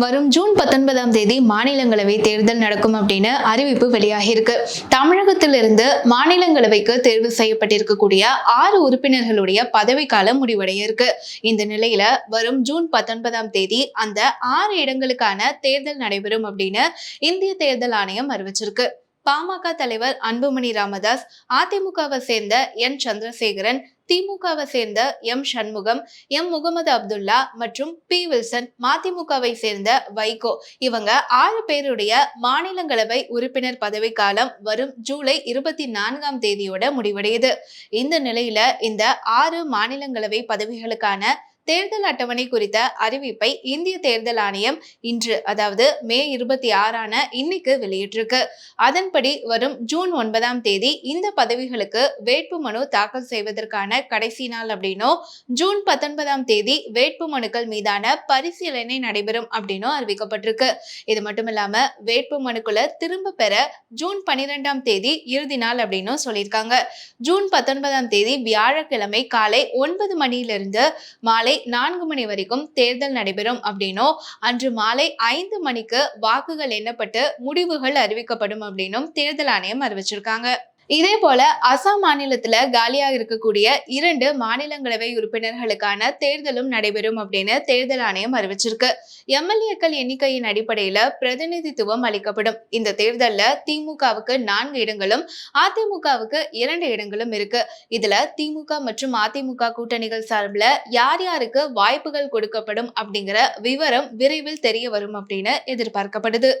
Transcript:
வரும் ஜூன் 19ஆம் தேதி மாநிலங்களவை தேர்தல் நடக்கும் அப்படின்னு அறிவிப்பு வெளியாகி இருக்கு. தமிழகத்திலிருந்து மாநிலங்களவைக்கு தேர்வு செய்யப்பட்டிருக்கக்கூடிய 6 உறுப்பினர்களுடைய பதவிக்காலம் முடிவடைய இருக்கு. இந்த நிலையில வரும் ஜூன் 19ஆம் தேதி அந்த 6 இடங்களுக்கான தேர்தல் நடைபெறும் அப்படின்னு இந்திய தேர்தல் ஆணையம் அறிவிச்சிருக்கு. பாமக தலைவர் அன்புமணி ராமதாஸ், அதிமுகவை சேர்ந்த என் சந்திரசேகரன், திமுகவை சேர்ந்த எம் சண்முகம், எம் முகமது அப்துல்லா மற்றும் பி வில்சன், மதிமுகவை சேர்ந்த வைகோ இவங்க 6 பேருடைய மாநிலங்களவை உறுப்பினர் பதவிக்காலம் வரும் ஜூலை 24ஆம் தேதியோட முடிவடையுது. இந்த நிலையில இந்த 6 மாநிலங்களவை பதவிகளுக்கான தேர்தல் அட்டவணை குறித்த அறிவிப்பை இந்திய தேர்தல் ஆணையம் இன்று, அதாவது மே 26 இன்னைக்கு வெளியிட்டிருக்கு. அதன்படி வரும் ஜூன் 9ஆம் தேதி இந்த பதவிகளுக்கு வேட்புமனு தாக்கல் செய்வதற்கான கடைசி நாள் அப்படின்னும், ஜூன் 19ஆம் தேதி வேட்பு மனுக்கள் மீதான பரிசீலனை நடைபெறும் அப்படின்னும் அறிவிக்கப்பட்டிருக்கு. இது மட்டும் இல்லாம வேட்பு மனுக்களை திரும்ப பெற ஜூன் 12ஆம் தேதி இறுதி நாள் அப்படின்னு சொல்லியிருக்காங்க. ஜூன் 19ஆம் தேதி வியாழக்கிழமை காலை 9 மணியிலிருந்து மாலை 4 மணி வரைக்கும் தேர்தல் நடைபெறும் அப்படின்னும், அன்று மாலை 5 மணிக்கு வாக்குகள் எண்ணப்பட்டு முடிவுகள் அறிவிக்கப்படும் அப்படின்னும் தேர்தல் ஆணையம் அறிவிச்சிருக்காங்க. இதே போல அசாம் மாநிலத்துல காலியாக இருக்கக்கூடிய 2 மாநிலங்களவை உறுப்பினர்களுக்கான தேர்தலும் நடைபெறும் அப்படின்னு தேர்தல் ஆணையம் அறிவிச்சிருக்கு. எம்எல்ஏக்கள் எண்ணிக்கையின் அடிப்படையில பிரதிநிதித்துவம் அளிக்கப்படும். இந்த தேர்தல்ல திமுகவுக்கு 4 இடங்களும், அதிமுகவுக்கு 2 இடங்களும் இருக்கு. இதுல திமுக மற்றும் அதிமுக கூட்டணிகள் சார்பில் யார் யாருக்கு வாய்ப்புகள் கொடுக்கப்படும் அப்படிங்கிற விவரம் விரைவில் தெரிய வரும் அப்படின்னு எதிர்பார்க்கப்படுது.